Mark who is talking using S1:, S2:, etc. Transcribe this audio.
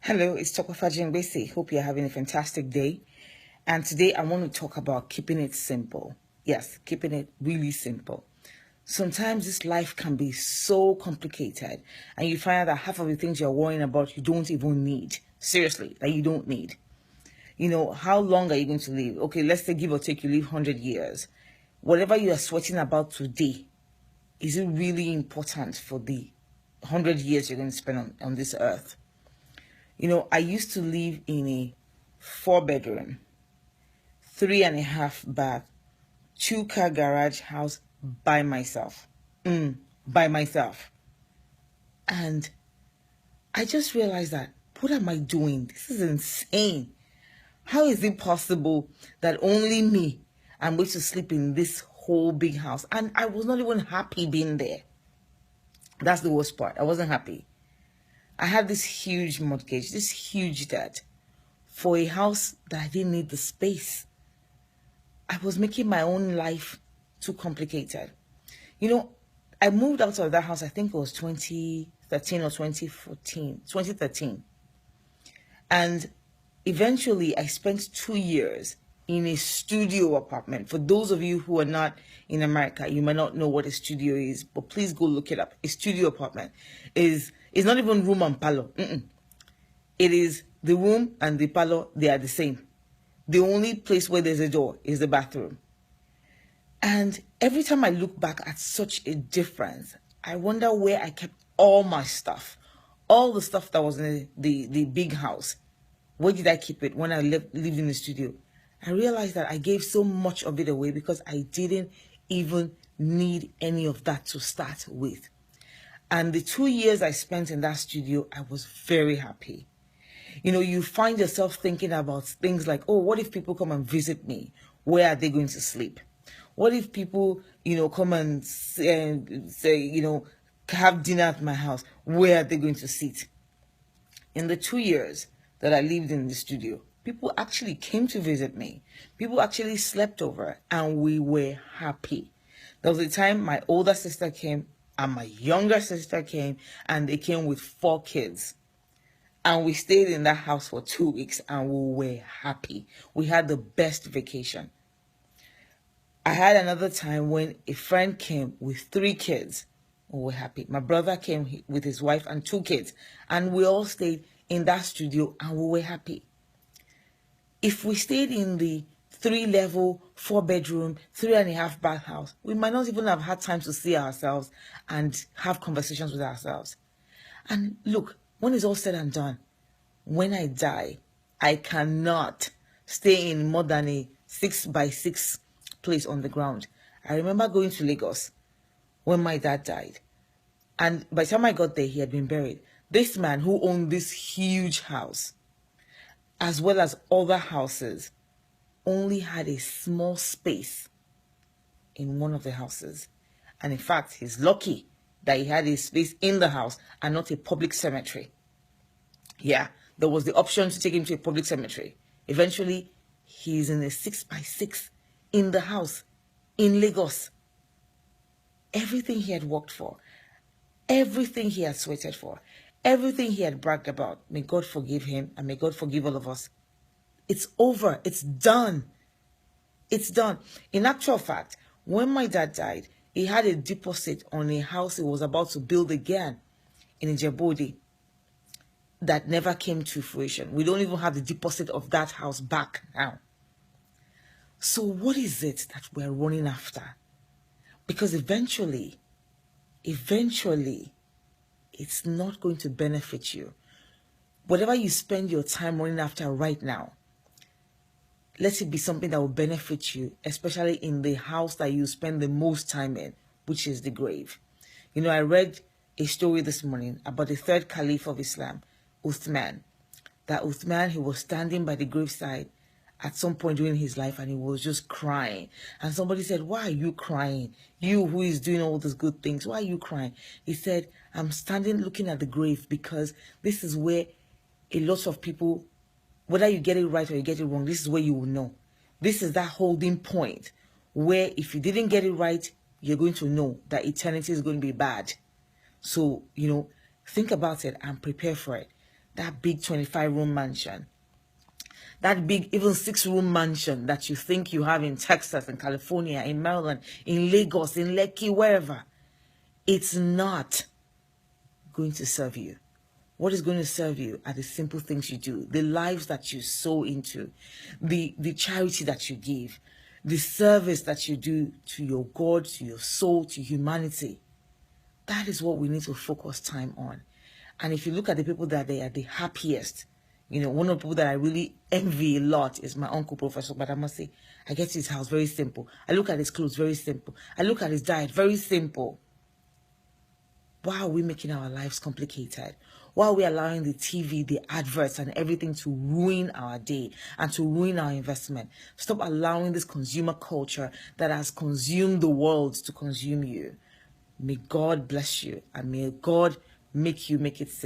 S1: Hello, it's Tokofaji Ngbesi. Hope you're having a fantastic day. And today I want to talk about keeping it simple. Yes, keeping it really simple. Sometimes this life can be so complicated, and you find out that half of the things you're worrying about you don't even need. Seriously, that you don't need. How long are you going to live? Okay, let's say give or take you live 100 years. Whatever you are sweating about today, is it really important for the 100 years you're going to spend on this earth? I used to live in a 4-bedroom, 3.5 bath, 2-car garage house by myself. By myself. And I just realized that, what am I doing? This is insane. How is it possible that only me, I'm going to sleep in this whole big house? And I was not even happy being there. That's the worst part. I wasn't happy. I had this huge mortgage, this huge debt for a house that I didn't need the space. I was making my own life too complicated. I moved out of that house, I think it was 2013 or 2013. And eventually I spent 2 years in a studio apartment. For those of you who are not in America, you might not know what a studio is, but please go look it up. A studio apartment is not even room and parlor. It is the room and the parlor, they are the same. The only place where there's a door is the bathroom. And every time I look back at such a difference, I wonder where I kept all my stuff. All the stuff that was in the big house. Where did I keep it when I lived in the studio? I realized that I gave so much of it away because I didn't even need any of that to start with. And the 2 years I spent in that studio, I was very happy. You find yourself thinking about things like, oh, what if people come and visit me? Where are they going to sleep? What if people, come and say, have dinner at my house? Where are they going to sit? In the 2 years that I lived in the studio, people actually came to visit me. People actually slept over, and we were happy. There was a time my older sister came and my younger sister came, and they came with 4 kids. And we stayed in that house for 2 weeks, and we were happy. We had the best vacation. I had another time when a friend came with 3 kids. We were happy. My brother came with his wife and 2 kids, and we all stayed in that studio, and we were happy. If we stayed in the 3-level, 4-bedroom, 3.5 bath house, we might not even have had time to see ourselves and have conversations with ourselves. And look, when it's all said and done, when I die, I cannot stay in more than a 6x6 place on the ground. I remember going to Lagos when my dad died. And by the time I got there, he had been buried. This man who owned this huge house, as well as other houses, only had a small space in one of the houses. And in fact, he's lucky that he had a space in the house and not a public cemetery. Yeah, there was the option to take him to a public cemetery. Eventually, he's in a 6x6 in the house in Lagos. Everything he had worked for, everything he had sweated for, everything he had bragged about, may God forgive him and may God forgive all of us. It's over. It's done. It's done. In actual fact, when my dad died, he had a deposit on a house he was about to build again in Ijebu-Ode that never came to fruition. We don't even have the deposit of that house back now. So what is it that we're running after? Because eventually, it's not going to benefit you. Whatever you spend your time running after right now, let it be something that will benefit you, especially in the house that you spend the most time in, which is the grave. I read a story this morning about the 3rd Caliph of Islam, Uthman. That Uthman, he was standing by the graveside at some point during his life, and he was just crying. And somebody said, why are you crying? You who is doing all these good things, why are you crying? He said, I'm standing looking at the grave because this is where a lot of people, whether you get it right or you get it wrong, this is where you will know. This is that holding point where if you didn't get it right, you're going to know that eternity is going to be bad. So, think about it and prepare for it. that big 25-room mansion, that big, even 6-room mansion that you think you have in Texas, in California, in Maryland, in Lagos, in Lekki, wherever, it's not going to serve you. What is going to serve you are the simple things you do, the lives that you sow into, the charity that you give, the service that you do to your God, to your soul, to humanity. That is what we need to focus time on. And if you look at the people that they are the happiest, you know, one of the people that I really envy a lot is my uncle, Professor Badamasi. I get to his house, very simple. I look at his clothes, very simple. I look at his diet, very simple. Why are we making our lives complicated? Why are we allowing the TV, the adverts, and everything to ruin our day and to ruin our investment? Stop allowing this consumer culture that has consumed the world to consume you. May God bless you, and may God make you make it simple.